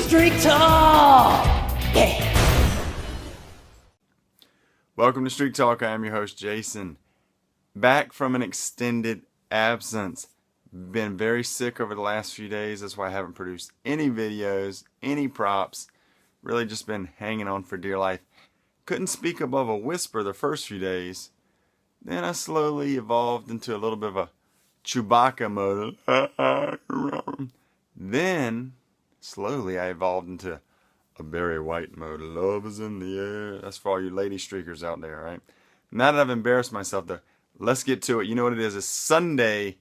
Street Talk! Yeah! Welcome to Street Talk. I am your host, Jason. Back from an extended absence. Been very sick over the last few days. That's why I haven't produced any videos, any props. Really just been hanging on for dear life. Couldn't speak above a whisper the first few days. Then I slowly evolved into a little bit of a Chewbacca mode. Then, slowly I evolved into a Barry White mode. Love is in the air. That's for all you lady streakers out there, right? Now that I've embarrassed myself, though, let's get to it. You know what it is. It's Sunday.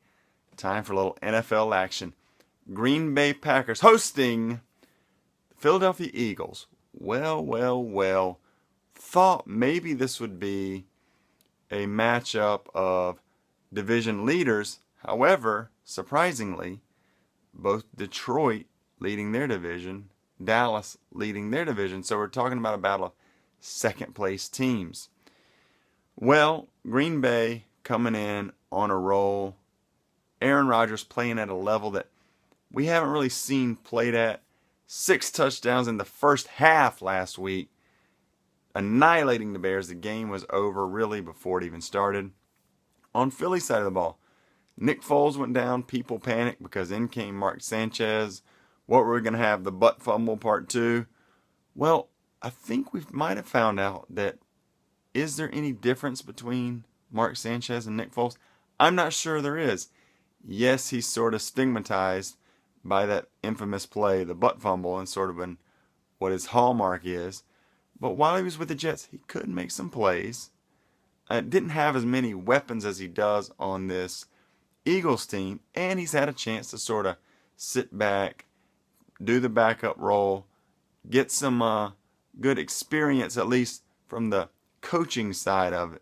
Time for a little NFL action. Green Bay Packers hosting the Philadelphia Eagles. Well. Thought maybe this would be a matchup of division leaders. However, surprisingly, both Detroit leading their division, Dallas leading their division. So we're talking about a battle of second place teams. Well, Green Bay coming in on a roll. Aaron Rodgers playing at a level that we haven't really seen played at. 6 touchdowns in the first half last week, annihilating the Bears. The game was over really before it even started. On Philly's side of the ball, Nick Foles went down. People panicked because in came Mark Sanchez. What were we going to have? The butt fumble part 2? Well, I think we might have found out that is there any difference between Mark Sanchez and Nick Foles? I'm not sure there is. Yes, he's sort of stigmatized by that infamous play, the butt fumble, and sort of been what his hallmark is. But while he was with the Jets, he could make some plays. Didn't have as many weapons as he does on this Eagles team, and he's had a chance to sort of sit back, do the backup role, get some good experience, at least from the coaching side of it.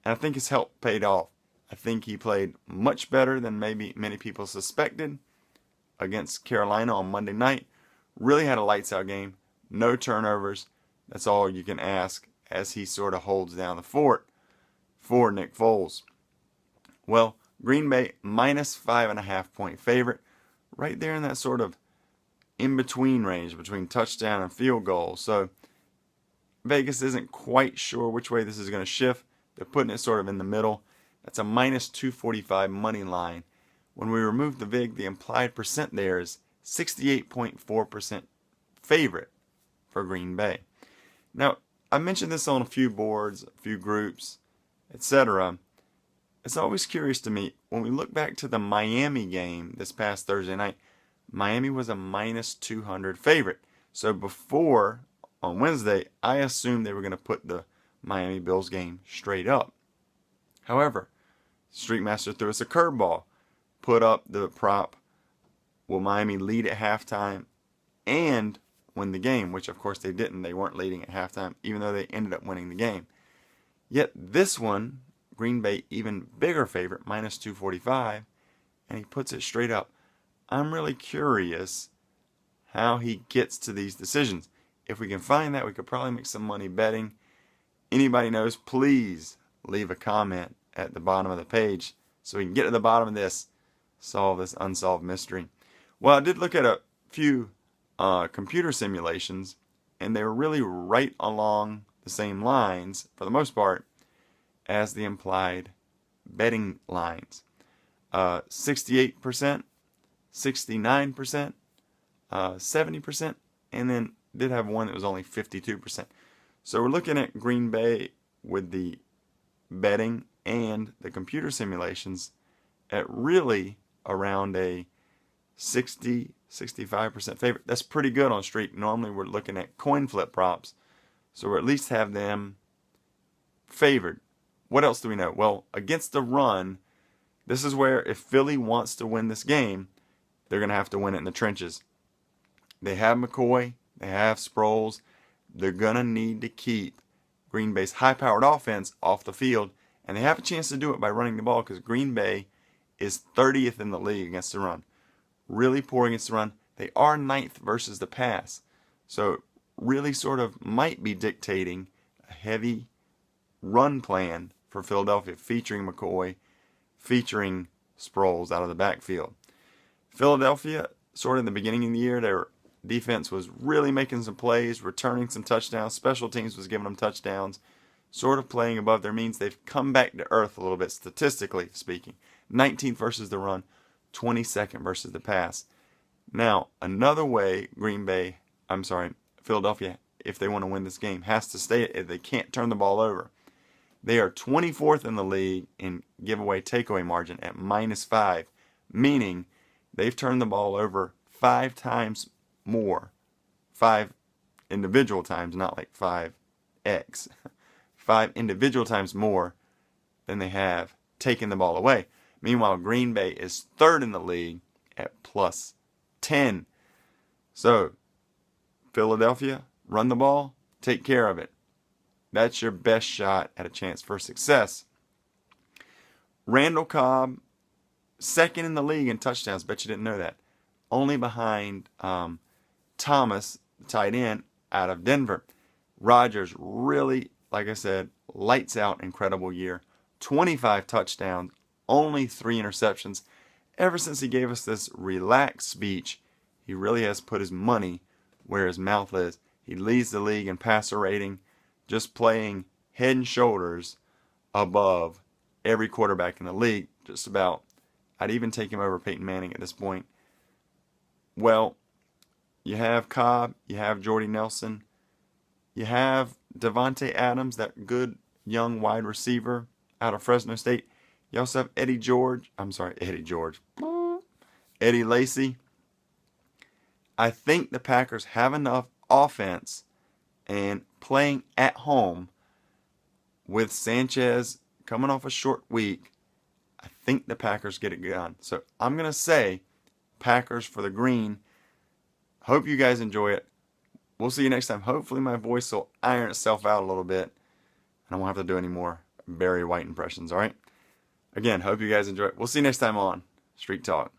And I think his help paid off. I think he played much better than maybe many people suspected against Carolina on Monday night. Really had a lights out game. No turnovers. That's all you can ask as he sort of holds down the fort for Nick Foles. Well, Green Bay minus 5.5 point favorite. Right there in that sort of in-between range between touchdown and field goal. So Vegas isn't quite sure which way this is going to shift. They're putting it sort of in the middle. That's a minus 245 money line. When we remove the VIG, the implied percent there is 68.4% favorite for Green Bay. Now, I mentioned this on a few boards, a few groups, etc. It's always curious to me, when we look back to the Miami game this past Thursday night, Miami was a minus 200 favorite. So before, on Wednesday, I assumed they were going to put the Miami Bills game straight up. However, Streetmaster threw us a curveball, put up the prop, will Miami lead at halftime and win the game, which of course they didn't. They weren't leading at halftime, even though they ended up winning the game. Yet this one, Green Bay even bigger favorite, minus 245, and he puts it straight up. I'm really curious how he gets to these decisions. If we can find that, we could probably make some money betting. Anybody knows, please leave a comment at the bottom of the page so we can get to the bottom of this, solve this unsolved mystery. Well, I did look at a few computer simulations, and they were really right along the same lines, for the most part, as the implied betting lines. 68%, 69%, 70%, and then did have one that was only 52%. So we're looking at Green Bay with the betting and the computer simulations at really around a 60-65% favorite. That's pretty good on street. Normally we're looking at coin flip props, so we at least have them favored. What else do we know? Well, against the run, this is where if Philly wants to win this game, they're going to have to win it in the trenches. They have McCoy, they have Sproles. They're going to need to keep Green Bay's high-powered offense off the field, and they have a chance to do it by running the ball because Green Bay is 30th in the league against the run. Really poor against the run. They are 9th versus the pass. So really sort of might be dictating a heavy run plan for Philadelphia, featuring McCoy, featuring Sproles out of the backfield. Philadelphia, sort of in the beginning of the year, they were Defense was really making some plays, returning some touchdowns. Special teams was giving them touchdowns, sort of playing above their means. They've come back to earth a little bit, statistically speaking. 19th versus the run, 22nd versus the pass. Now, another way Philadelphia, if they want to win this game, has to stay it. They can't turn the ball over. They are 24th in the league in giveaway takeaway margin at -5, meaning they've turned the ball over 5 times more. 5 individual times, not like 5x. 5 individual times more than they have taken the ball away. Meanwhile, Green Bay is 3rd in the league at +10. So, Philadelphia, run the ball, take care of it. That's your best shot at a chance for success. Randall Cobb, 2nd in the league in touchdowns. Bet you didn't know that. Only behind Thomas, the tight end, out of Denver. Rodgers really, like I said, lights out, incredible year. 25 touchdowns, only 3 interceptions. Ever since he gave us this relaxed speech, he really has put his money where his mouth is. He leads the league in passer rating, just playing head and shoulders above every quarterback in the league. Just about. I'd even take him over Peyton Manning at this point. Well, you have Cobb, you have Jordy Nelson, you have Devontae Adams, that good young wide receiver out of Fresno State. You also have Eddie Lacy. I think the Packers have enough offense, and playing at home with Sanchez coming off a short week, I think the Packers get it done. So I'm going to say Packers for the green. Hope you guys enjoy it. We'll see you next time. Hopefully my voice will iron itself out a little bit, and I won't have to do any more Barry White impressions, all right? Again, hope you guys enjoy it. We'll see you next time on Street Talk.